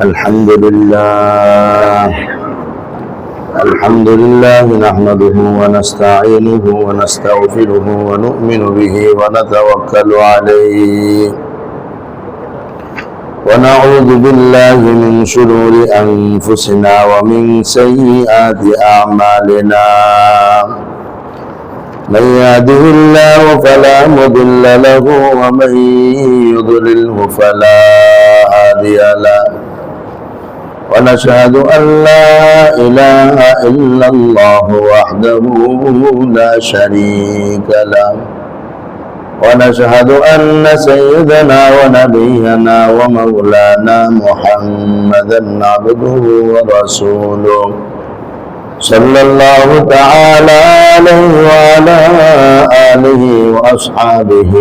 الحمد لله نحمده ونستعينه ونستغفره ونؤمن به ونتوكل عليه ونعوذ بالله من شرور أنفسنا ومن سيئات أعمالنا من يهده الله فلا مضل له ومن يضلله فلا هادي له ونشهد أن لا إله إلا الله وحده لا شريك له ونشهد أن سيدنا ونبينا ومولانا محمدا عبده ورسوله صلى الله تعالى عليه وعلى آله وأصحابه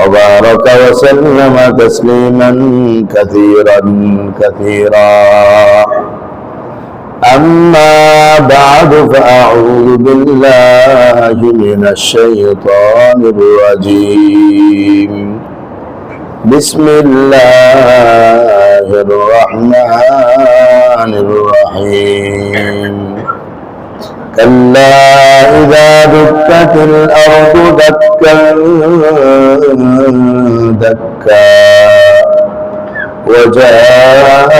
وبارك وسلم تسليما كثيرا أما بعد فأعوذ بالله من الشيطان الرجيم بسم الله الرحمن الرحيم كلا إذا دكت الأرض دكا دكا وجاء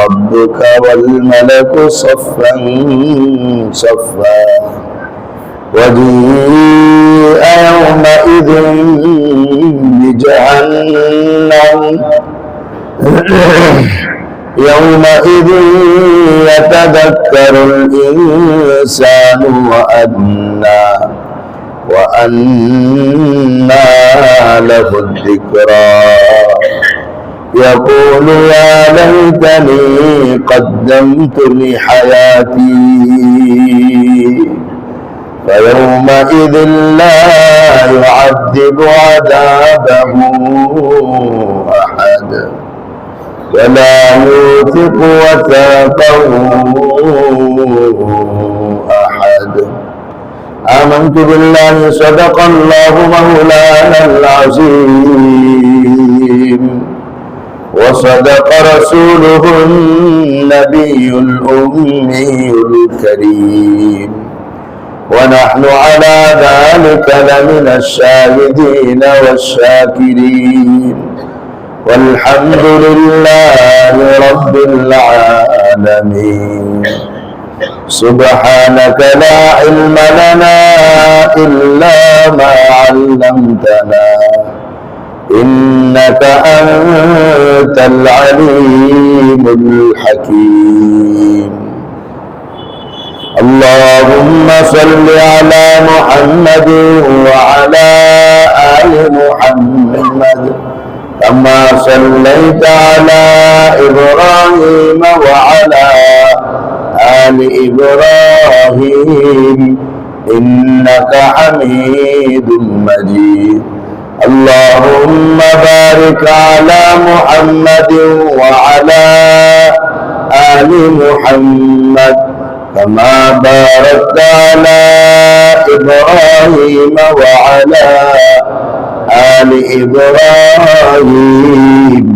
ربك والملك صفا صفا وجيء يومئذ بجهنم يومئذ يتذكر الإنسان وأنى له الذكرى يقول يا ليتني قدمت لحياتي فيومئذ لا يعذب عذابه أحد ولا يوثق وثاقه أحد آمنت بالله صدق الله مولانا العظيم وصدق رسوله النبي الأمي الكريم ونحن على ذلك لمن الشاهدين والشاكرين والحمد لله رب العالمين سبحانك لا علم لنا إلا ما علمتنا إنك أنت العليم الحكيم اللهم صل على محمد وعلى آل محمد كما صليت على إبراهيم وعلى آل إبراهيم إنك حميد مجيد اللهم بارك على محمد وعلى آل محمد كما باركت على إبراهيم وعلى آل إبراهيم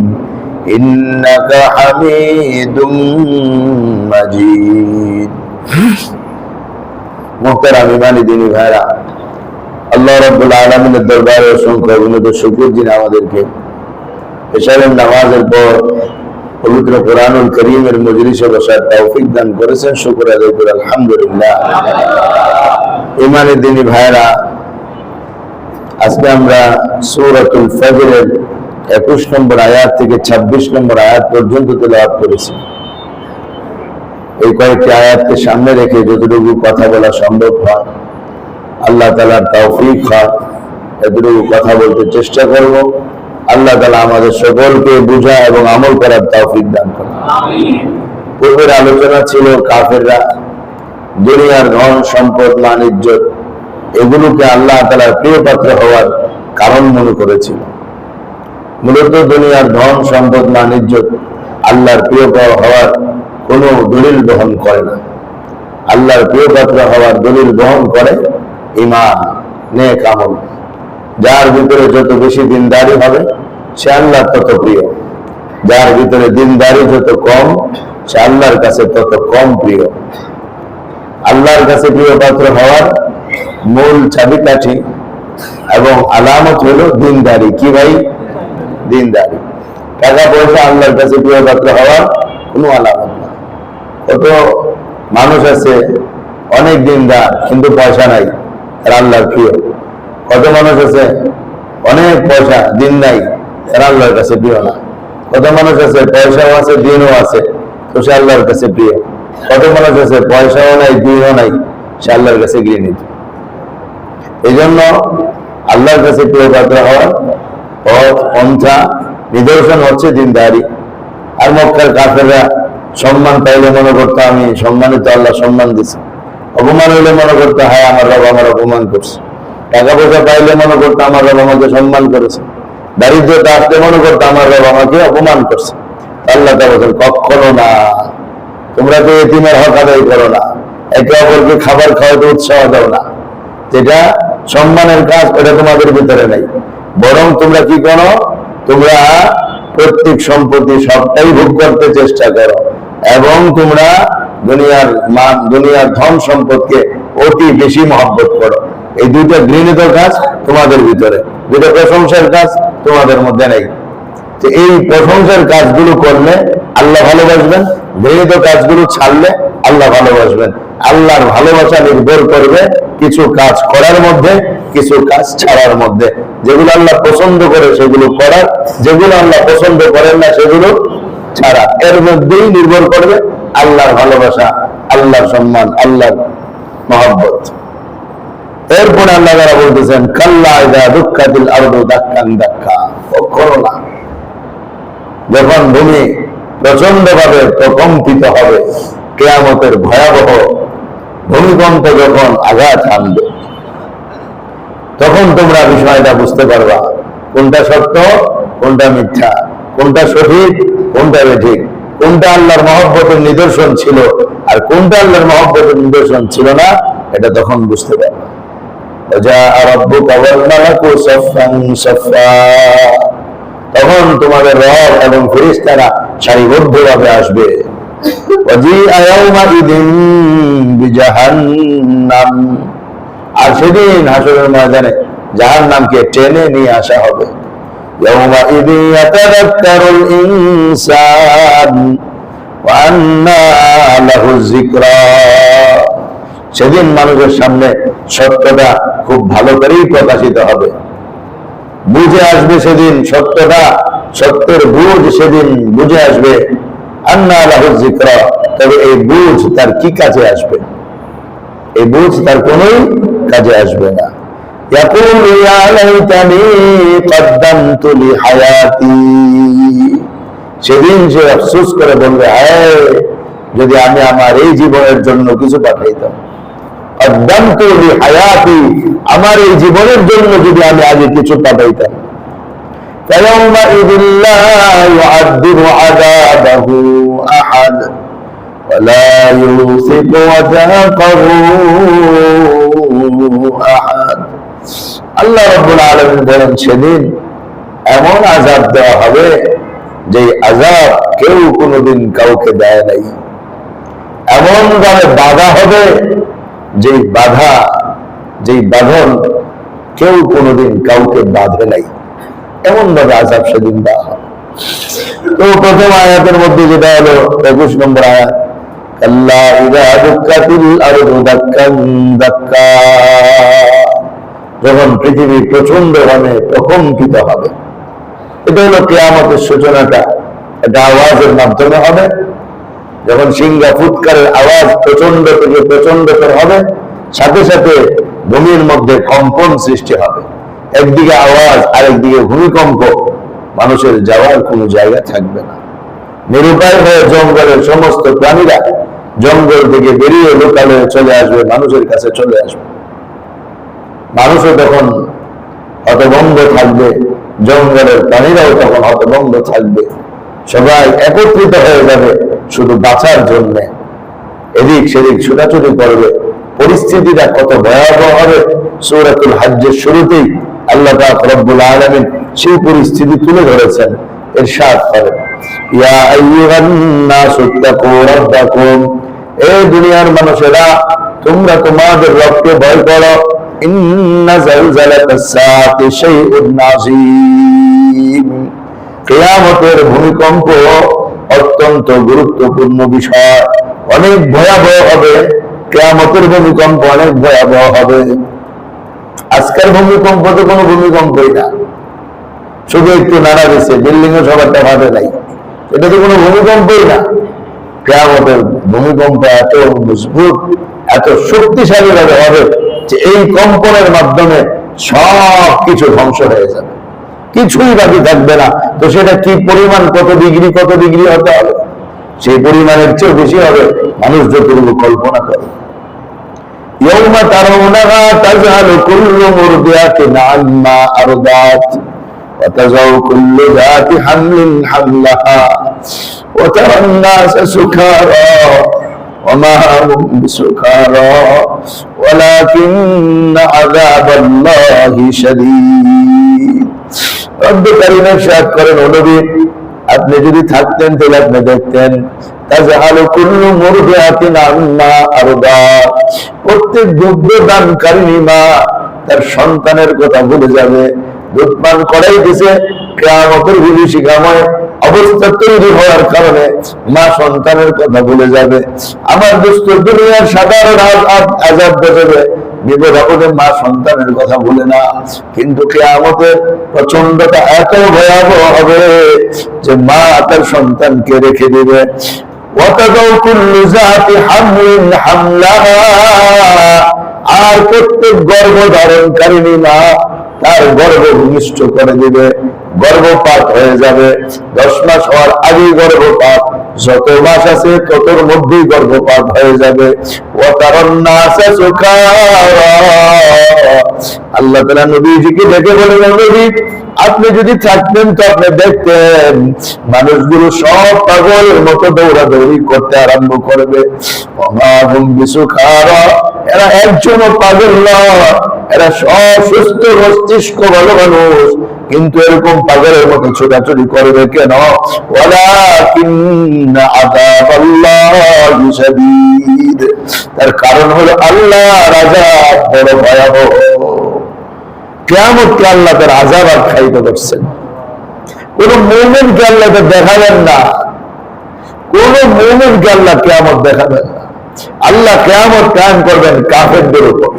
إنك حميد مجيد محترم ইমানি দিনী ভাইরা আল্লাহ রাব্বুল আলামিনের দরবারে অসংখ্য অভিনন্দ শুকর যিনি আমাদেরকে এশারের নামাজের পর পবিত্র কোরআনুল কারীমের মজলিসে বসার তৌফিক দান করেছেন শুকর আদায় করি আলহামদুলিল্লাহ ইমানি দিনী ভাইরা আজকে আমরা সূরাতুল ফজরের 21 নম্বর আয়াত থেকে 26 নম্বর আয়াত পর্যন্ত তেলাওয়াত করেছি এই কয়েকটি আয়াতকে সামনে রেখে যতটুকু কথা বলা সম্ভব হয় আল্লাহ তাআলার তৌফিক হয় এতটুকু কথা বলতে চেষ্টা করব আল্লাহ তাআলা আমাদের সকলকে বুঝা এবং আমল করার তৌফিক দান করুন আমিন পূর্বের আলোচনা ছিল কাফেররা দুনিয়ার ধন সম্পদ মান ইজ্জত এগুলোকে আল্লাহ তাআলার প্রিয় পাত্র হওয়ার কারণ মনে করেছিল মূলত দুনিয়ার ধন সম্পদ মান ইজ্জত আল্লাহর প্রিয় হওয়ার কোনো দলিল বহন করে না। আল্লাহর প্রিয় পাত্র হওয়ার দলিল বহন করে ঈমান, নেক আমল। যার ভিতরে যত বেশি দিনদারি হবে সে আল্লাহর তত প্রিয়। যার ভিতরে দিনদারি যত কম, সে আল্লাহর কাছে তত কম প্রিয়। আল্লাহর কাছে প্রিয় পাত্র হওয়ার মূল চাবিকাঠি এবং আলামত হলো দিনদারি। কি ভাই? দিনদারি। টাকা পয়সা আল্লাহর কাছে প্রিয় পাত্র হওয়ার কোনো আলামত না। কত মানুষ আছে অনেক দিনদার কিন্তু পয়সা নাই, আর আল্লাহর প্রিয়। কত মানুষ আছে অনেক পয়সা, দিন নাই, আর আল্লাহর কাছে প্রিয় না। কত মানুষ আছে পয়সাও আছে দিনও আছে, তো সে আল্লাহর কাছে প্রিয়। কত মানুষ আছে পয়সাও নাই দিনও নাই, সে আল্লাহর কাছে ঘৃণিত। এই জন্য আল্লাহর কাছে প্রিয় পাত্র হওয়ার পথ পন্থা নিদর্শন হচ্ছে দিনদারি। আর মক্কার কাফেররা সম্মান পাইলে মনে করতো আমি সম্মানিত, আল্লাহ সম্মান দিছে। অপমান হইলে মনে করতো হ্যাঁ আমার রব আমার অপমান করছে। টাকা পয়সা পাইলে মনে করতো আমার রব আমাকে সম্মান করেছে। দারিদ্রতা আসলে মনে করতো আমার রব আমাকে অপমান করছে। আল্লাহ তা বলছেন কখনো না, তোমরা তো এতিমের হক আদায় করো না, একে অপরকে খাবার খাওয়াতে উৎসাহ দাও না, যেটা সম্মানের কাজ ওটা তোমাদের ভিতরে নাই। বরং তোমরা কি করো, তোমরা প্রত্যেক সম্পত্তি সবটাই ভোগ করতে চেষ্টা করো এবং তোমরা দুনিয়ার ধন সম্পদকে অতি বেশি মহব্বত করো। এই দুইটা ঘৃণিত কাজ তোমাদের ভিতরে, দুইটা প্রশংসার কাজ তোমাদের মধ্যে নেই। তো এই প্রশংসার কাজগুলো করলে আল্লাহ ভালোবাসবেন, ঘৃণিত কাজগুলো ছাড়লে আল্লাহ ভালোবাসবেন। আল্লাহর ভালোবাসা নির্ভর করবে কিছু কাজ করার মধ্যে, কিছু কাজ ছাড়ার মধ্যে। যেগুলো আল্লাহ পছন্দ করে সেগুলো করার, যেগুলো আল্লাহ পছন্দ করেন না সেগুলো ছাড়া। এর মধ্যেই নির্ভর করবে আল্লাহর ভালোবাসা, আল্লাহর সম্মান, আল্লাহর মহব্বত। এরপরে আল্লাহ তাআলা বলতেছেন কাল্লা ইযা দুক্কাতিল আরদু দাক্কান দাক্কা, কখনো না, যখন ভূমি প্রচন্ড ভাবে প্রকম্পিত হবে, কিয়ামতের ভয়াবহ ভূমিকম্প যখন আঘাত হানবে, তখন তোমরা বিষয়টা বুঝতে পারবা কোনটা সত্য, কোনটা মিথ্যা, কোনটা সঠিক, কোনটা বেঠিক, কোনটা আল্লাহর মহব্বতের নিদর্শন ছিল আর কোনটা আল্লাহর মহব্বতের নিদর্শন ছিল না। এটা তখন বুঝতে পারবা। তখন তোমাদের রব এবং ফেরেশতারা সারিবদ্ধভাবে আসবে। আর সেদিন হাসরের ময়দানে জাহান্নামকে টেনে নিয়ে আসা হবে। সেদিন মানুষের সামনে সত্যটা খুব ভালো করেই প্রকাশিত হবে, বুঝে আসবে সেদিন সত্যটা, সত্যের বুঝ সেদিন বুঝে আসবে। আন্না লাহু যিকরা, তবে এই বুঝ তার কি কাজে আসবে? এই বুঝ তার কোনোই কাজে আসবে না। ইয়াকুলু ইয়া লাইতানি কদ্দামতু লিহায়াতি, সেদিন সে আফসোস করে বলবে হায় যদি আমি আমার এই জীবনের জন্য কিছু পাঠাইতাম। কদ্দামতু লিহায়াতি, আমার এই জীবনের জন্য যদি আমি আগে কিছু পাঠাইতাম। ফায়াউমাইযিন লা ইউআযযিবু আযাবাহু আহাদ ওয়ালা ইউসিকু ওয়াসাকাহু আহাদ। আল্লাহ রাব্বুল আলামিন বলেন সেদিন এমন আযাব দেওয়া হবে যে আযাব কেউ কোনোদিন কাউকে দেয় নাই। এমন ভাবে বাধা হবে যেই বাধা, যেই বাঁধন কেউ কোনোদিন কাউকে বাঁধে নাই, এমন ভাবে আযাব সেদিন দেওয়া হবে। তো প্রথম আয়াতের মধ্যে যেটা হলো 21 নম্বর আয়াত, কাল্লা ইযা দুক্কাতিল আরদু দাক্কান দাক্কা, যখন পৃথিবী প্রচন্ড ভাবে প্রকম্পিত হবে। এটা হলো কিয়ামতের সূচনাটা। এটা আওয়াজের মাধ্যমে হবে। যখন সিংহা ফুৎকারের আওয়াজ প্রচন্ড থেকে প্রচন্ডতর হবে, সাথে সাথে ভূমির মধ্যে কম্পন সৃষ্টি হবে। একদিকে আওয়াজ, আরেকদিকে ভূমিকম্প, মানুষের যাওয়ার কোনো জায়গা থাকবে না। নিরুপায় হয়ে জঙ্গলের সমস্ত প্রাণীরা জঙ্গল থেকে বেরিয়ে লোকালয়ে চলে আসবে, মানুষের কাছে চলে আসবে। মানুষও তখন হতভম্ব থাকবে, জঙ্গলের প্রাণীরাও তখন হতভম্ব থাকবে। সবাই একত্রিত হয়ে যাবে শুধু বাঁচার জন্য, এদিক সেদিক ছোটাছুটি করবে। পরিস্থিতিটা কত ভয়াবহ হবে সূরাতুল হজ্জের শুরুতেই আল্লাহ পাক রব্বুল আলামিন সেই পরিস্থিতি তুলে ধরেছেন। ইরশাদ করেন ইয়া আইয়ুহান নাসু তাকু রাব্বাকুম, এই দুনিয়ার মানুষেরা তোমরা তোমাদের রবকে ভয় করো। ইন্না জালজালাতাস সাআতি শাইউন আযীম, কিয়ামতের ভূমিকম্প অত্যন্ত গুরুত্বপূর্ণ বিষয়, অনেক ভয়াবহ হবে। কিয়ামতের ভূমিকম্প অনেক ভয়াবহ হবে। আজকের ভূমিকম্প তো কোনো ভূমিকম্পই না, শুধু একটু নাড়া দিচ্ছে, বিল্ডিং এর সবারটা ভাবে নাই, এটা তো কোনো ভূমিকম্পই না। কিয়ামতের ভূমিকম্প এত মজবুত, এত শক্তিশালী ভাবে হবে যে এই কম্পনের মাধ্যমে সব কিছু ধ্বংস হয়ে যাবে, কিছুই বাকি থাকবে না। তো সেটা কি পরিমাণ, কত ডিগ্রি হতে হবে, সেই পরিমাণের চেয়ে বেশি হবে মানুষ যতটুকু কল্পনা করে। ইয়াউমা তারাউনাহা তাযহালু কুল্লু মুরদিআতিন আম্মা আরদাত ওয়া তাযাউ কুল্লু যাতি হামলিন হামলাহা ওয়া তারান নাসা সুকারা ওয়া মা হুম বিসুকারা ওয়ালাকিন্না আযাবাল্লাহি শাদীদ। রব্বুল কারীম ইরশাদ করেন, ও নবী, আপনি যদি থাকতেন তাহলে আপনি দেখতেন তাযহালু কুল্লু মুরদিআতিন আম্মা আরদাত, প্রত্যেক দুগ্ধদানকারিণী মা তার সন্তানের কথা ভুলে যাবে। দুধ পান করাই দিছে, কিয়ামতের বিভীষিকাময় অবস্থা তৈরি হওয়ার কারণে মা সন্তানের কথা ভুলে যাবে। আমার দোস্ত, দুনিয়ার সাধারণ আযাব বেজবে, বিপদ আপদে মা সন্তানের কথা ভুলে না, কিন্তু কিয়ামতের প্রচন্ডতা এত ভয়াবহ হবে যে মা তার সন্তানকে রেখে দেবে। আর প্রত্যেক গর্ভধারণকারিণী মা তার গর্ভ ভূমিষ্ঠ করে দিবে, গর্ভপাত হয়ে যাবে। 10 মাস হওয়ার আগেই গর্ভপাত, যত মাস আছে ততর মধ্যেই গর্ভপাত হয়ে যাবে। আল্লাহ তাআলা নবীজিকে ডেকে বলেন, নবী, আপনি যদি থাকতেন তো আপনি দেখতেন মানুষগুলো সব পাগলের মতো দৌড়াদৌড়ি করতে আরম্ভ করবে। এরা একজনও পাগল নয়, এরা সব সুস্থ মস্তিষ্ক ভালো মানুষ, কিন্তু এরকম পাগলের মতো ছোটাছুটি করবে কেন? ওয়ালাকিন্না আযাবাল্লাহি শাদীদ, তার কারণ হলো আল্লাহর আযাব বড় ভয়াবহ। কিয়ামতকে আল্লাহ তার আযাব আখ্যায়িত করছেন। কোন মুমিনকে আল্লাহ দেখাবেন না, কোন মুমিনকে আল্লাহ কিয়ামত দেখাবেন না। আল্লাহ কিয়ামত কায়েম করবেন কাফেরদের উপর।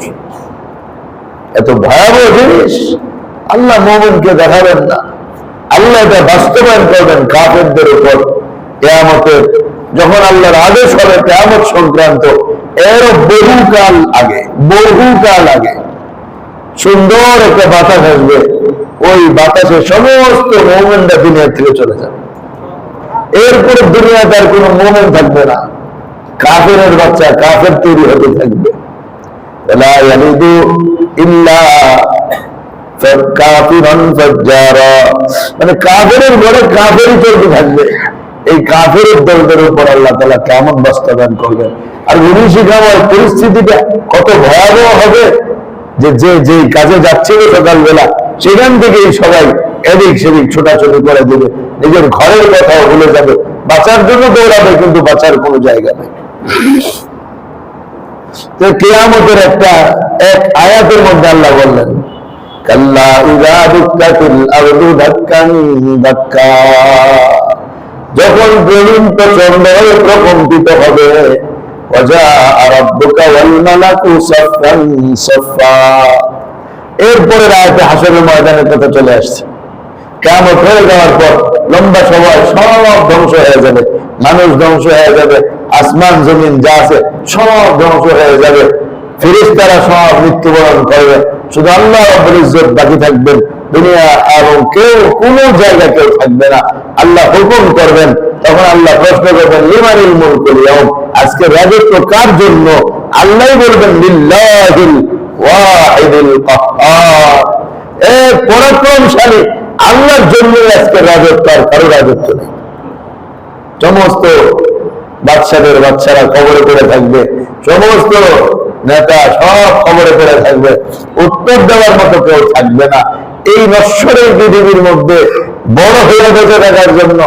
এত ভয়াবহ জিনিস আল্লাহ মুমিনকে দেখাবেন না, আল্লাহ এটা বাস্তবায়ন করবেন কাফেরদের উপর। কিয়ামতের যখন আল্লাহর আদেশ হবে কিয়ামত সংক্রান্ত, এর বহুকাল আগে সুন্দর একটা বাতাস আসবে, ওই বাতাসে সমস্ত মুমিনরা দুনিয়া থেকে চলে যাবে। এরপরে দুনিয়াতে আর কোনো মুমিন থাকবে না, কাফেরের বাচ্চা কাফের তৈরি হতে থাকবে। লা ইয়ালিদু ইল্লা কাফিরান ফাজ্জারা, মানে কাফেরের ঘরে কাফেরই চলতে থাকবে। এই কাফেরের দলদের উপর আল্লাহ তাআলা কিয়ামত বাস্তবায়ন করবেন। আর বিভীষিকাময় পরিস্থিতিটা কত ভয়াবহ হবে যে যে কাজে যাচ্ছিল সকালবেলা সেখান থেকেই সবাই এদিক সেদিক ছোটাছুটি করে দেবে, নিজের ঘরের কথাও ভুলে যাবে, বাঁচার জন্য দৌড়াবে কিন্তু বাঁচার কোনো জায়গা নেই। তো কিয়ামতের এক আয়াতের মধ্যে আল্লাহ বললেন, কাল্লা ইযা দুক্কাতিল আরদু দাক্কান দাক্কা, যখন জমিন প্রচন্ড হয়ে প্রকম্পিত হবে, ওয়াজাআ রাব্বুকা ওয়াল মালাকু সাফফান সাফফা, এরপরে আয়াতে হাসরের ময়দানের কথা চলে আসছে। কিয়ামত হয়ে যাওয়ার পর লম্বা সময় সব ধ্বংস হয়ে যাবে, মানুষ ধ্বংস হয়ে যাবে, আসমান জমিন যা আছে সব ধ্বংস হয়ে যাবে, ফেরেশতারা সব মৃত্যুবরণ করবে, শুধু আল্লাহ রাব্বুল ইজ্জত বাকি থাকবেন। দুনিয়া এবং কেউ কোনো জায়গা কেউ থাকবে না। আল্লাহ হুকুম করবেন, তখন আল্লাহ প্রশ্ন করবেন, লিমানিল মুলকুল ইয়াউম, আজকে রাজত্ব কার জন্য? আল্লাহই বলবেন, লিল্লাহিল ওয়াহিদিল কাহ্হার, এক পরাক্রমশালী আল্লাহর জন্য আজকে রাজত্ব, আর কারো রাজত্ব নেই। সমস্ত বাদশাদের বাচ্চারা কবরে পড়ে থাকবে, সমস্ত নেতা সব কবরে পড়ে থাকবে, উত্তর দেওয়ার মতো কেউ থাকবে না। এই নশ্বরের পৃথিবীর মধ্যে বড় হয়ে বেঁচে থাকার জন্য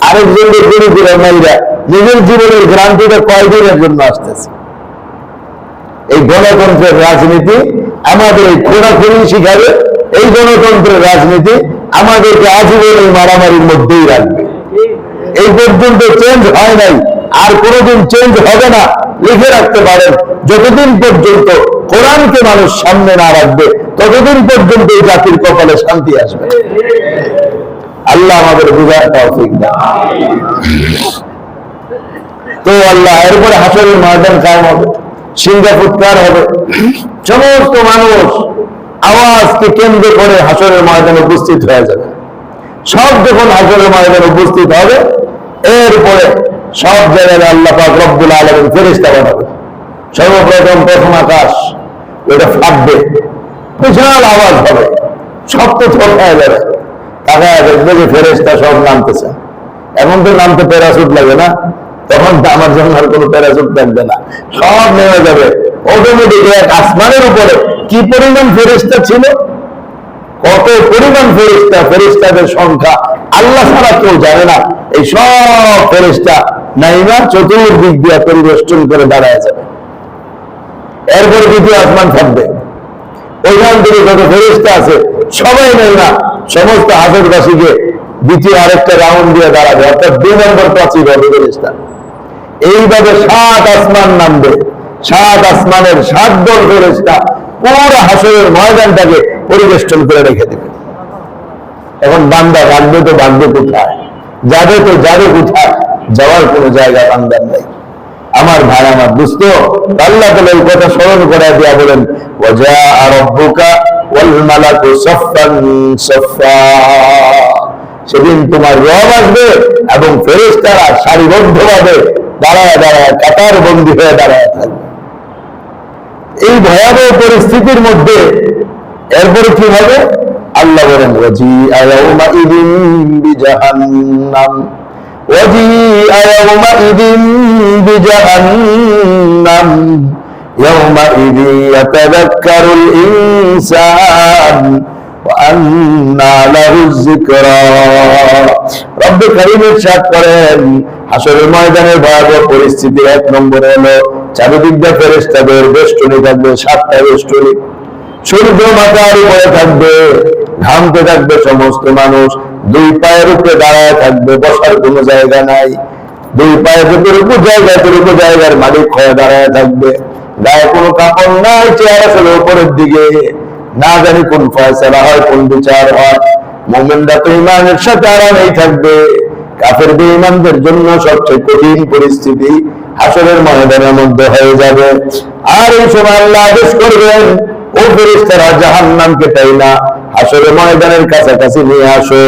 আরেকজনকে গুলি করে মাইরা নিজের জীবনের গ্রান্তিটা কয়দিনের জন্য আসতেছে। এই গণতন্ত্রের রাজনীতি আমাদের এই খোঁড়াখুড়ি শিখাবে, এই গণতন্ত্রের রাজনীতি আমাদেরকে আজীবন এই মারামারির মধ্যেই রাখবে। এই পর্যন্ত চেঞ্জ হয় নাই, আর কোনোদিন চেঞ্জ হবে না। লিখে রাখতে পারেন, যতদিন পর্যন্ত কোরআনকে মানুষ সামনে না রাখবে ততদিন পর্যন্ত এই জাতির কপালে শান্তি আসবে। আল্লাহ আমাদের বুঝার তৌফিক দান। তো আল্লাহ এরপরে হাসরের ময়দান কায়েম হবে, সিংহা ফুৎকার হবে, সমস্ত মানুষ আওয়াজকে কেন্দ্র করে হাসরের ময়দানে উপস্থিত হয়ে যাবে। সব যখন হাসরের ময়দানে উপস্থিত হবে, এরপরে সব জায়গায় আল্লাহ পাক রব্বুল আলামিন ফেরেশতা পাঠাবে। সর্বপ্রথম প্রথম আকাশ ওটা ফাটবে, বিশাল আওয়াজ হবে, সব তো থর হয়ে যাবে। তাকায় দেখবে যে ফেরেশতা সব নামতেছে। এখন তো নামতে প্যারাসুট লাগে না, তখন আমার জন্য আর কোনো প্যারাসুট থাকবে না, সব নেমে যাবে অটোমেটিক। এক আসমানের উপরে কি পরিমাণ ফেরেশতা ছিল, কত পরিমাণ ফেরেশতা, ফেরেশতাদের সংখ্যা আল্লাহ ছাড়া কেউ জানে না। এই সব ফেরেশতা নাইমা চতুর্দিক দিয়ে পরিবেষ্টন করে দাঁড়ায় যাবে। এরপরে দ্বিতীয় আসমান থাকবে, ওইখান থেকে যত ফেরেশতা আছে সবাই নাইমা সমস্ত হাসরবাসীকে দ্বিতীয় আরেকটা রাউন্ড দিয়ে দাঁড়াবে, অর্থাৎ 2 নম্বর প্রাচীর হবে ফেরেশতা। এইভাবে 7 আসমান নামবে, 7 আসমানের 7 দল ফেরেশতা পুরো হাসরের ময়দানটাকে পরিবেষ্টন করে রেখে দেবে। এখন বান্দা রাখবে তো বাঁধবে কোথায়, যাবে তো যাবে কোথায়, যাওয়ার কোনো জায়গা বান্দার নেই। আমার ভাই, আমার দোস্ত, আল্লাহ তাআলা এই কথা স্মরণ করায় দিয়া বলেন, ওয়াজা রাব্বুকা ওয়াল মালাকু সাফফান সাফফা। সেদিন তোমার রব আসবে এবং ফেরেশতারা সারিবদ্ধভাবে দাঁড়ায় দাঁড়ায় কাতার বন্দী হয়ে দাঁড়ায় থাকবে। এই ভয়াবহ পরিস্থিতির মধ্যে এরপরে কি হবে আল্লাহ বলেন, ওয়াজিআ ইয়াউমাইযিন বিজাহান্নাম, ওয়াজিআ ইয়াউমাইযিন বিজাহান্নাম, ইয়াউমাইযিন ইয়াতাযাক্কারুল ইনসান ওয়া আন্না লাহুয যিকরা। রব্ব কারীম ইরশাদ করেন, হাসরের ময়দানের ভয়াবহ পরিস্থিতি 1 নম্বরে হলো চারিদিক দিয়ে ফেরেশতাদের বেষ্টনী থাকবে, 7টা বেষ্টনী। সূর্য মাথার উপরে থাকবে, ঘামতে থাকবে সমস্ত মানুষ, 2 পায়ের উপরে দাঁড়ায় থাকবে, বসার কোনো জায়গা নাই। 2 পায়ে যতটুকু জায়গা ততটুকু জায়গার মালিক হয়ে দাঁড়ায় থাকবে, গায়ে কোনো কাপড় নাই, চেয়ার আসলে উপরের দিকে। না জানি কোন ফয়সালা হয়, কোন বিচার হয়। মুমিনরা তো ঈমানের সাথে আরামেই থাকবে, কাফের বেঈমানদের জন্য সবচেয়ে কঠিন পরিস্থিতি হাসরের ময়দানের মধ্যে হয়ে যাবে। আর এই সময় আল্লাহ আদেশ করবেন, ও ফেরেশতারা জাহান্নামকে টাইনা হাসরের ময়দানের কাছাকাছি নিয়ে আসো।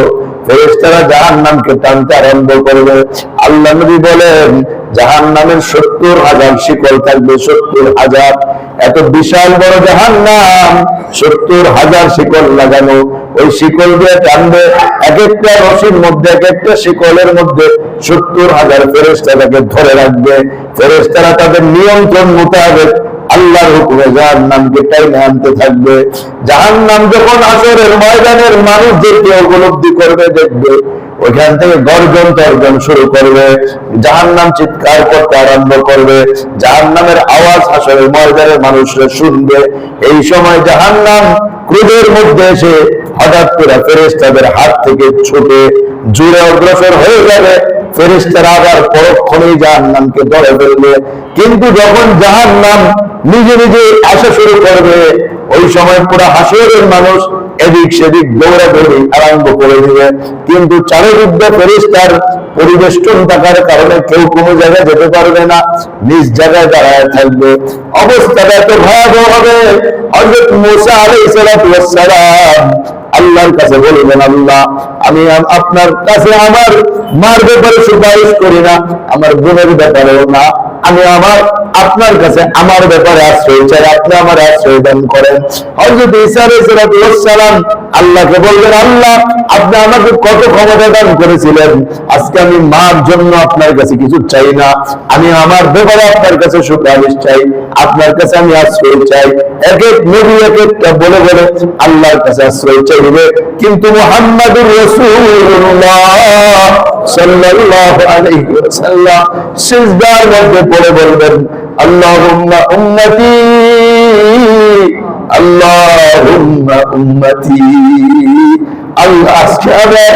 ফেরেশতারা জাহান্নামকে টানতে আরম্ভ করবে। আল্লাহ নবী বলেন, জাহান্নামের 70,000 শিকল থাকবে, 70,000। এত বিশাল বড় জাহান্নাম, 70,000 শিকল লাগানো। ওই শিকল দিয়ে টানবে, এক একটা রশির মধ্যে, এক একটা শিকলের মধ্যে 70,000 ফেরেশতা তাকে ধরে রাখবে। ফেরেশতারা তাদের নিয়ন্ত্রণ মোতাবেক আল্লাহর হুকুমে জাহান্নামকে টাইনে আনতে থাকবে। জাহান্নাম যখন হাসরের ময়দানের মানুষদেরকে উপলব্ধি করবে, দেখবে, ওইখান থেকে গর্জন তর্জন শুরু করবে, জাহান্নাম চিৎকার করতে আরম্ভ করবে, জাহান্নামের আওয়াজ হাসরের ময়দানের মানুষরা শুনবে। এই সময় জাহান্নাম ক্রোধের মধ্যে এসে হঠাৎ করে ফেরেশতাদের হাত থেকে ছুটে জুড়ে অগ্রসর হয়ে যাবে। ফেরেশতারা আবার পরক্ষণেই জাহান্নামকে ধরে ফেলবে। কিন্তু যখন জাহান্নাম নিজে নিজে আসা শুরু করবে, ওই সময় পুরো হাসরের মানুষ এদিক সেদিক দৌড়াদৌড়ি আরম্ভ করে দিবে। কিন্তু চারিদিকে ফেরেশতার পরিবেষ্টন থাকার কারণে কেউ কোনো জায়গায় যেতে পারবে না, নিজ জায়গায় দাঁড়ায় থাকবে। অবস্থাটা এত ভয়াবহ হবে, হযরত মূসা আলাইহিস সালাম আল্লাহর কাছে বলবেন, আল্লাহ, আমি আপনার কাছে আমার মার ব্যাপারে সুপারিশ করি না, আমার বোনের ব্যাপারেও না, আমি আপনার কাছে আমার ব্যাপারে আশ্রয় চাই, আপনি আমার আশ্রয় দান করেন। হযরত ঈসা আলাইহিস সালাম আল্লাহকে বলবেন, আল্লাহ, আপনি আমাকে কত ক্ষমতা দান করেছিলেন, আজকে আমি মার জন্য আপনার কাছে কিছু চাই না, আমি আমার ব্যাপারে আপনার কাছে সুপারিশ চাই, আপনার কাছে আমি আশ্রয় চাই। এক এক নবী এক একটা বলে বলে আল্লাহর কাছে আশ্রয় চাইবে, কিন্তু মুহাম্মাদুর রাসূলুল্লাহ সাল্লাল্লাহু আলাইহি ওয়াসাল্লাম সিজদার মধ্যে পড়ে বলবেন আল্লাহুম্মা উম্মতি আল্লাহুম্মা উম্মতি। আল্লাহ আজকে আমার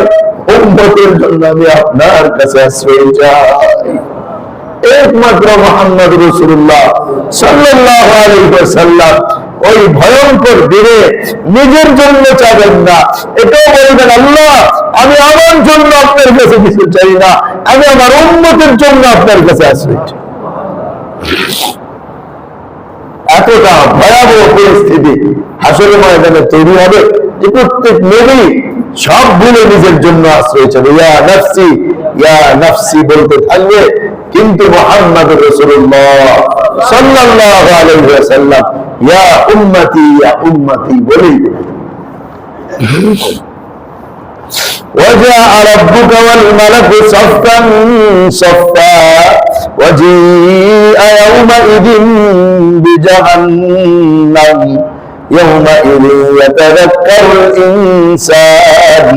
উম্মতের জন্য আমি আপনার কাছে আশ্রয় চাই। একমাত্র মুহাম্মদ রাসূলুল্লাহ সাল্লাল্লাহু আলাইহি ওয়াসাল্লাম ওই ভয়ঙ্কর দিনে নিজের জন্য চাইবেন না, এটাও বলবেন আল্লাহ আমি আমার জন্য আপনার কাছে কিছু চাই না, আমি আমার উম্মতের জন্য আপনার কাছে আশ্রয় চাই। এতটা ভয়াবহ পরিস্থিতি হাসরের ময়দানে তৈরি হবে যে প্রত্যেক নবী সব ভুলে নিজের জন্য আশ্রয় চাইবে, ইয়া নাফসি বলতে থাকবে, কিন্তু মুহাম্মদ রাসূলুল্লাহ সাল্লাল্লাহু আলাইহি ওয়াসাল্লাম ইয়া উম্মতি বলেই وجاء ربك والملك صفا صفا وجيء يومئذ بجهنم يومئذ يتذكر الإنسان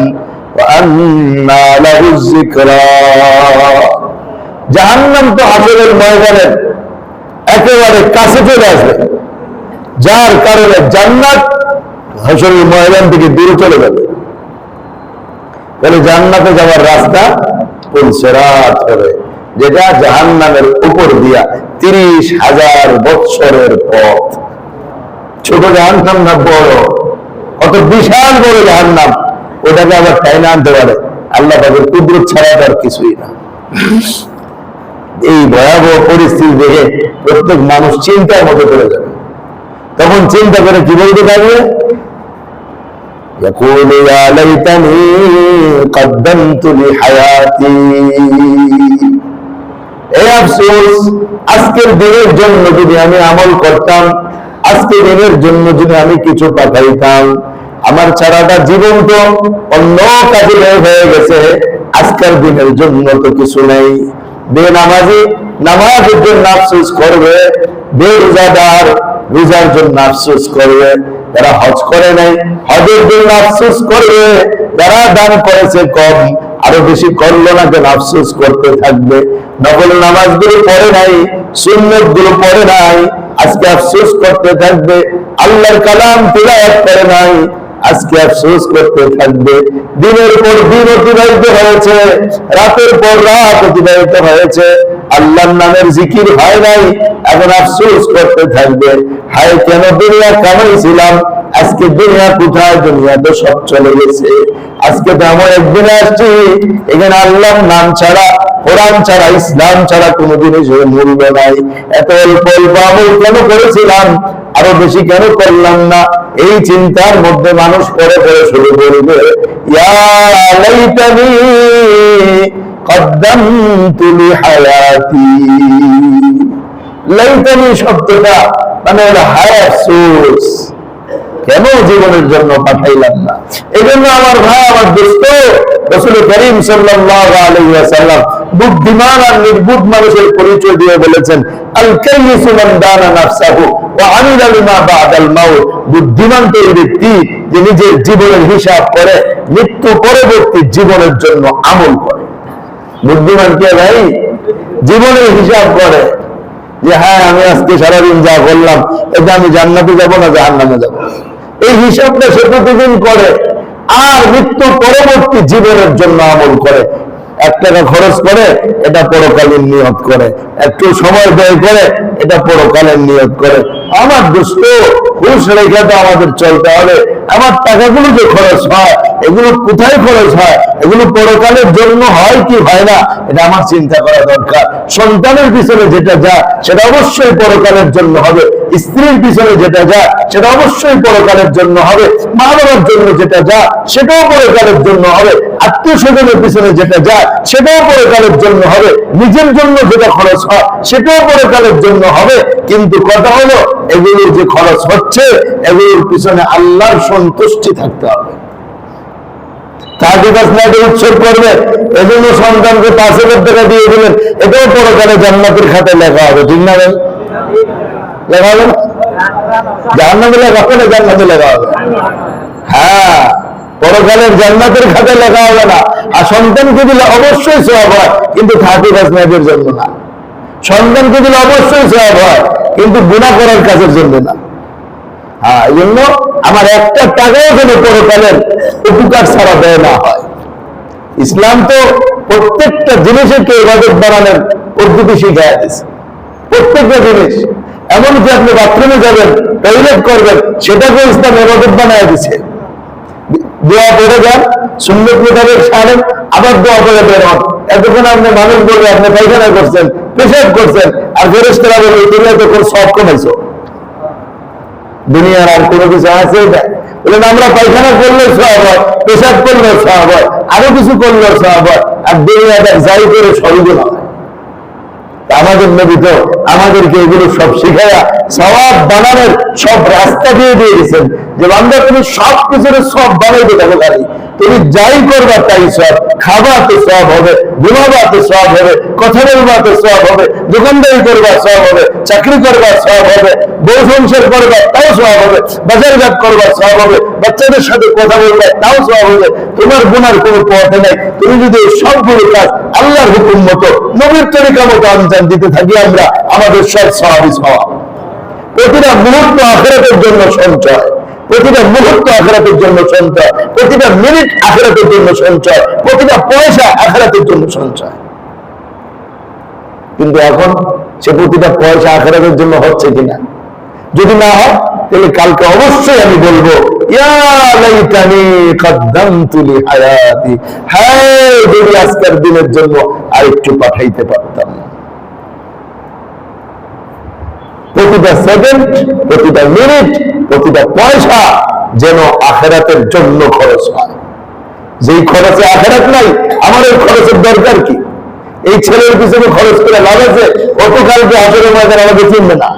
وأنى له الذكرى। জাহান্নাম তো হাসরের ময়দানের একেবারে কাছে চলে আসবে, যার কারণে জান্নাত হাসরের ময়দান থেকে দূরে চলে যাবে। তাহলে জান্নাতে যাওয়ার রাস্তা পুলসিরাত হবে, যেটা জাহান্নামের উপর দিয়া 30,000 বৎসরের পথ। ছোট জাহান্নাম না বড়, কত বিশাল বড় জাহান্নাম, ওটাকে আবার টাইনা আনতে পারে আল্লাহ পাকের কুদরত ছাড়া তার কিছুই না। এই ভয়াবহ পরিস্থিতি দেখে প্রত্যেক মানুষ চিন্তার মতো করে যাবে। তখন চিন্তা করে কি বলতে পারবে, يقول يا ليتني قدمت لحياتي। এই আফসোস, আজকের দিনের জন্য যদি আমি আমল করতাম, আজকের দিনের জন্য যদি আমি কিছু পাঠাইতাম, আমার সারাটা জীবন তো অন্য কাজে হয়ে গেছে, আজকের দিনের জন্য তো কিছু নেই। বেনামাজি নামাজের জন্য আফসোস করবে, বেরোজাদার রোজার জন্য আফসোস করবে, যারা হজ করে নাই হজের জন্য আফসোস করবে, যারা দান করেছে কম আরো বেশি করলো না কেন আফসোস করতে থাকবে, নফল নামাজগুলো পড়ে নাই, সুন্নত গুলো পড়ে নাই, আজকে আফসোস করতে থাকবে, আল্লাহর কালাম তিলাওয়াত করে নাই, আজকে আফসোস করতে থাকবে। দিনের পর দিন অতিবাহিত হয়েছে, রাতের পর রাত অতিবাহিত হয়েছে, আল্লাহর নামের জিকির হয় নাই, এখন আফসোস করতে থাকবে, হায় কেন দুনিয়া কামাইছিলাম, আজকে দুনিয়া কোথায়, দুনিয়া তো সব চলে গেছে, আজকে তো এমন একদিনে আসছি এখানে আল্লাহর নাম ছাড়া, কোরআন ছাড়া, ইসলাম ছাড়া কোনো জিনিস মূল্য নাই, এত অল্প অল্প আমল কেন করেছিলাম, আরো বেশি কেন করলাম না, এই চিন্তার মধ্যে মানুষ পরে পরে শুরু করবে ইয়া লাইতানি কদ্দামতু লিহায়াতি। লাইতানি শব্দটা মানে হলো হায় আফসোস, কেন জীবনের জন্য পাঠাইলাম না। এই জন্য আমার ভাই, আমার দোস্ত, রাসূল করিম সাল্লাল্লাহু আলাইহি ওয়াসাল্লাম বুদ্ধিমান আর নির্বুদ্ধ মানুষের পরিচয় দিয়ে বলেছেন, আল কাইয়িসু মান দানা নাফসাহু ওয়া আমিলা লিমা বাদাল মাউত। বুদ্ধিমান তো এই ব্যক্তি যে নিজের জীবনের হিসাব করে, মৃত্যু পরবর্তী জীবনের জন্য আমল করে। বুদ্ধিমান কে ভাই? জীবনের হিসাব করে যে হ্যাঁ আমি আজকে সারাদিন যা করলাম এটা আমি জান্নাতে যাব না জাহান্নামে যাব, এই হিসাবটা সে প্রতিদিন করে, আর মৃত্যু পরবর্তী জীবনের জন্য আমল করে। 1 টাকা খরচ করে, এটা পরকালীন নিয়ত করে, একটু সময় ব্যয় করে, এটা পরকালীন নিয়ত করে। আমার দোস্ত, হুঁশ রেখে তো আমাদের চলতে হবে। আমার টাকাগুলো যে খরচ হয়, এগুলো কোথায় খরচ হয়, এগুলো পরকালের জন্য হয় কি হয় না, এটা আমার চিন্তা করা দরকার। সন্তানের পিছনে যেটা যায় সেটা অবশ্যই পরকালের জন্য হবে, স্ত্রীর পিছনে যেটা যায় সেটা অবশ্যই পরকালের জন্য হবে, মা বাবার জন্য যেটা যায় সেটাও পরকালের জন্য হবে, আত্মীয় স্বজনের পিছনে যেটা যায় সেটাও পরকালের জন্য হবে, নিজের জন্য যেটা খরচ হয় সেটাও পরকালের জন্য হবে। কিন্তু কথা হলো, এগুলোর যে খরচ হচ্ছে এগুলোর পিছনে আল্লাহর সন্তুষ্টি থাকতে হবে। উৎসব করবে, এজন্য সন্তানকে 5,000 টাকা দিয়ে দিলেন, এটাও পরকালে জান্নাতের খাতায় লেখা হবে, ঠিক না ভাই? লাগা হবে না? জাহান্নামে লাগা হবে না জান্নাতে লাগা হবে? হ্যাঁ, পরকালের জান্নাতের খাতায় লেখা হবে না। আর সন্তানকে দিলে অবশ্যই সওয়াব হয়, কিন্তু হাফেজ মেয়েদের জন্য না। সন্তানকে দিলে অবশ্যই সওয়াব হয়, কিন্তু গুনাহ করার কাজের জন্য না। হ্যাঁ, এই জন্য আমার একটা টাকাও যেন পরকালের উপকার ছাড়া ব্যয় না হয়। ইসলাম তো প্রত্যেকটা জিনিসকে ইবাদত বানানোর পদ্ধতি শিখিয়ে দিয়েছে, প্রত্যেকটা জিনিস। এমনকি আপনি বাথরুমে যাবেন, টয়লেট করবেন, সেটাকে ইসলাম ইবাদত বানায় দিচ্ছে। দোয়া পড়ে যান, সুন্নত মোতাবেক সারেন, আবার দোয়া করে বের হন। এতক্ষণ আপনি মানুষ বলবে আপনি পায়খানা করছেন, পেশাব করছেন, আর ফেরেশতারা বলবে তুমি এতক্ষণ সব কমাইছো। দুনিয়ার আর কোনো কিছু আছে? বলেন আমরা পায়খানা করলেও সওয়াব হয়, পেশাব করলেও সওয়াব হয়, আরো কিছু করলেও সওয়াব হয়, আর দুনিয়াটা যাই করে সবই গুনাহ হয়। আমাদের নবী তো আমাদেরকে এগুলো সব শিখাইয়া সওয়াব বানানোর সব রাস্তা দিয়ে দিয়েছেন, যে বান্দা তুমি সব কিছুর সব বানাইতে থাকো, খালি তুমি যাই করবা তাই সব। খাবা তো সব হবে, ঘুমাবা তো সব হবে, কথা বলবা তো সব হবে, দোকানদারি করবা সব হবে, চাকরি করবা সব হবে, বউ সংসার করবা তাও সব হবে, বাজারঘাট করবা সব হবে, বাচ্চাদের সাথে কথা বলবা তাও সব হবে। তোমার গুনার কোনো পথে নাই। তুমি যদি সবগুলো কাজ আল্লাহর হুকুম মতো, নবীর তরিকা মতো আঞ্জাম দিতে থাকি আমরা, আমাদের সব সওয়াবই সওয়াব। প্রতিটা মুহূর্ত আখিরাতের জন্য সঞ্চয়, প্রতিটা মুহূর্ত আখিরাতের জন্য সঞ্চয়, প্রতিটা মিনিট আখিরাতের জন্য সঞ্চয়, প্রতিটা পয়সা আখিরাতের জন্য সঞ্চয়। কিন্তু এখন সে প্রতিটা পয়সা আখিরাতের জন্য হচ্ছে কিনা? যদি না হয় তাহলে কালকে অবশ্যই আমি বলবো ইয়া লাইতানি কদ্দামতু লিহায়াতি, হায় যদি আজকের দিনের জন্য আরেকটু পাঠাইতে পারতাম। প্রতিটা সেকেন্ড, প্রতিটা মিনিট, প্রতিটা পয়সা যেন আখিরাতের জন্য খরচ হয়। যেই খরচে আখিরাত নাই, আমার এই খরচের দরকার কি? এই ছেলের পিছনে খরচ করে লাভ আছে? অতকালকে হাসরের ময়দান আমাকে চিনবে না।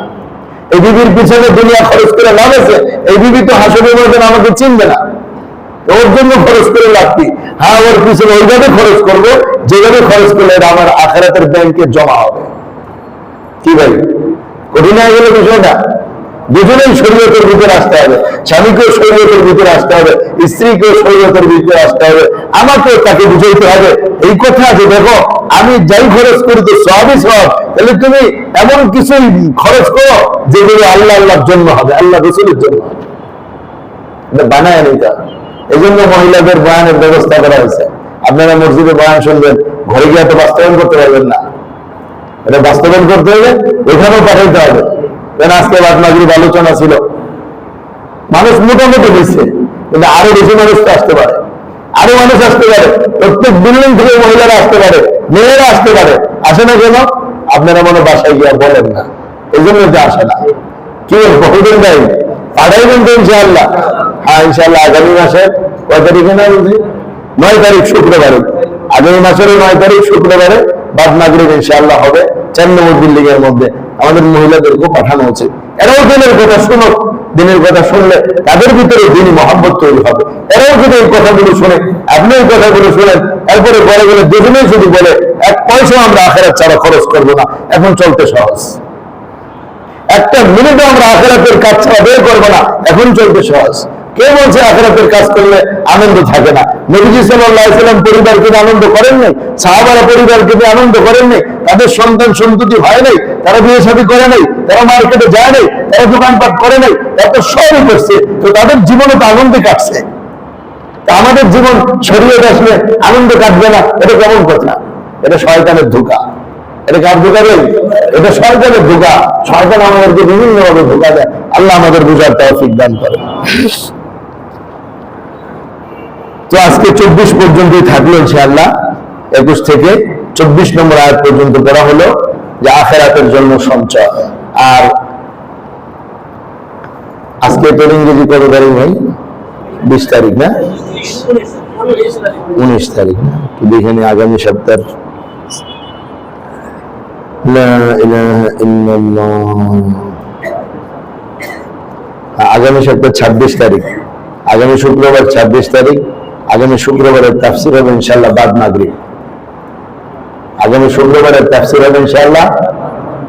এই বিবির পিছনে দুনিয়া খরচ করে লাভ আছে? এই বিবি তো হাসরের ময়দান আমাকে চিনবে না। ওর জন্য খরচ করে লাভ কি? হ্যাঁ, ওর পিছনে ওইভাবে খরচ করবো যেভাবে খরচ করলে আমার আখিরাতের ব্যাংকে জমা হবে। কি ভাই, কঠিন হয়ে গেল বিষয়টা? দুজনেই শরীয়তের ভিতরে আসতে হবে, স্বামীকেও শরীয়তের ভিতরে আসতে হবে, স্ত্রীকেও শরীয়তের ভিতরে আসতে হবে, আমাকেও তাকে বুঝাইতে হবে এই কথা যে দেখো আমি যাই খরচ করি তো সবই সব। তাহলে তুমি এমন কিছুই খরচ করো যেগুলো আল্লাহ আল্লাহর জন্য হবে, আল্লাহ রসুলের জন্য হবে। এটা বানায় নিতে। এই জন্য মহিলাদের বয়ানের ব্যবস্থা করা হয়েছে। আপনারা মসজিদে বয়ান শুনবেন, ঘরে গিয়ে তো বাস্তবায়ন করতে পারবেন না। এটা বাস্তবায়ন করতে হলে ওইখানেও পাঠাইতে হবে। আজকে বাদ মাগরিব আলোচনা ছিল, মানুষ মোটামুটি দিচ্ছে, কিন্তু আরো বেশি মানুষ তো আসতে পারে, আরো মানুষ আসতে পারে, প্রত্যেক বিল্ডিং থেকে মহিলারা আসতে পারে, মেয়েরা আসতে পারে। আসে না কেন? আপনারা মনে বাসায় গিয়ে বলেন না, এই জন্য যে আসে না। কি বলবেন ভাই? পাঠাইবেন তো ইনশাআল্লাহ। হ্যাঁ ইনশাআল্লাহ আগামী মাসে কয় তারিখে না বলছি? 9 তারিখ শুক্রবারে, আগামী মাসের 9 তারিখ শুক্রবারে বাদ মাগরিব ইনশাআল্লাহ হবে 4 নম্বর বিল্ডিং এর মধ্যে। আমাদের মহিলাদেরকেও পাঠানো উচিত, এরাও দিনের কথা শুনুক। দিনের কথা শুনলে তাদের ভিতরে দিনই মহব্বত তৈরি হবে। এরাও যদি এই কথাগুলো শুনে, আপনি এই কথাগুলো শুনেন, এরপরে বলে গেলে দুজনেই যদি বলে এক পয়সা আমরা আখিরাত ছাড়া খরচ করবো না, এখন চলতে সহজ। একটা মিনিটও আমরা আখিরাতের কাজ ছাড়া বের করবো না, এখন চলতে সহজ। কে বলছে আখিরাতের কাজ করলে আনন্দ থাকে না? নবীজি সাল্লাল্লাহু আলাইহি ওয়াসাল্লাম পরিবারকে আনন্দ করেন নাই? সাহাবারা পরিবারকে আনন্দ করেন নাই? তাদের সন্তান সন্ততি হয় নাই? তারা বিয়ে শাদী করে নাই? তারা মার্কেটে যায় নাই? তারা দোকানপাট করে নাই? তারা তো সবই করছে, তো তাদের জীবনে তো আনন্দে কাটছে। তা আমাদের জীবন শরীয়ত আসলে আনন্দ কাটবে না, এটা কেমন কথা? এটা শয়তানের ধোঁকা। এটা কার ধোঁকা দেয়? এটা শয়তানের ধোঁকা। শয়তান আমাদেরকে বিভিন্ন ভাবে ধোঁকা দেয়। আল্লাহ আমাদের বুঝার তৌফিক দান করেন। তো আজকে 24 পর্যন্তই থাকলো ইনশাআল্লাহ। 21 থেকে 24 নম্বর আয়াত পর্যন্ত করা হলো যে আখিরাতের জন্য সঞ্চয়। আর আজকে তো ইংরেজি কত তারিখ ভাই? 20 তারিখ না? 19 তারিখ না? এখানে আগামী সপ্তাহ আগামী সপ্তাহ 26 তারিখ, আগামী শুক্রবার 26 তারিখ। আগামী শুক্রবারের তাফসীর হবে ইনশাআল্লাহ বাদ মাগরিব। আগামী শুক্রবারের তাফসীর হবে ইনশাআল্লাহ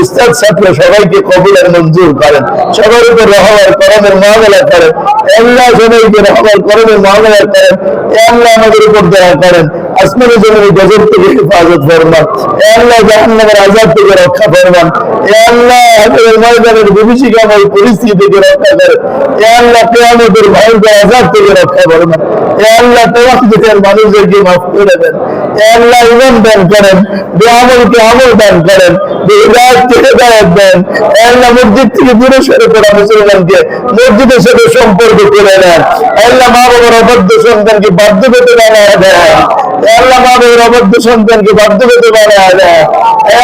উস্তাদ ছাত্র সবাইকে কবুলের মঞ্জুর করেন, সবার উপর রহমান করমের মামলা করেন, আল্লাহ সবাইকে রহমান করমের মামলা করেন, আল্লাহ আমাদের উপর দয়া করেন, আসমানের জমিনে গজব থেকে হেফাজত ফরমান, আল্লাহ জাহান্নামের আযাব থেকে রক্ষা ফরমান, আল্লাহ হাসরের ময়দানের বিভীষিকাময় পরিস্থিতি থেকে রক্ষা করেন, আল্লাহ কিয়ামতের ভয়ঙ্কর আযাব থেকে রক্ষা ফরমান, আল্লাহ তোমাদের মানুষদেরকে মাফ করে দেন, আল্লাহ ঈমান দান করেন, বেআমলকে আমল দান করেন, বেহিদায়াতকে হিদায়াত দেন, আল্লাহ মসজিদ থেকে দূরে সরে পড়া মুসলমানকে মসজিদের সাথে সম্পর্ক করে নেন, আল্লাহ মা বাবার অবাধ্য সন্তানকে বাধ্য পেতে বানায় দেন, আল্লাহ মা বাবার অবাধ্য সন্তানকে বাধ্য পেতে বানায় দেন,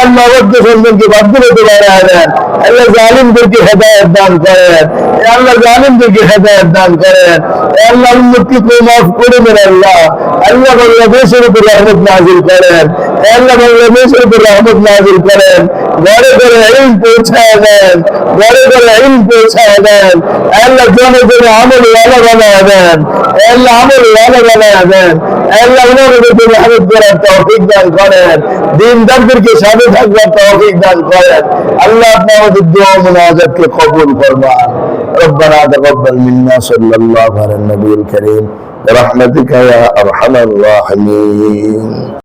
আল্লাহ অবাধ্য সন্তানকে বাধ্য পেতে বানায় দেন, আল্লাহ জালিমদেরকে হেদায়েত দান করেন, আল্লাহ জালিমদেরকে হেদায়েত দান করেন, আল্লাহ উম্মতকে মাফ করে দেন, আল্লাহ আল্লাহ বাংলাদেশের উপর রহমত নাযিল করেন, আল্লাহ বাংলাদেশের উপর রহমত নাযিল করেন, ঘরে ঘরে ইলম পৌঁছায় দেন, ঘরে ঘরে ইলম পৌঁছায় দেন, আল্লাহ জনে জনে আমল ওয়ালা বানায় দেন, আল্লাহ আমল ওয়ালা বানায় দেন, আল্লাহ উনাদেরকে মেহনত করার তৌফিক দান করেন, দিনদারদেরকে সাথে থাকবার তৌফিক দান করেন, আল্লাহ আপনি আমাদের দোয়া মুনাজাতকে কবুল ফরমান। ربنا تقبل منا صلى الله على النبي الكريم برحمتك يا ارحم الراحمين।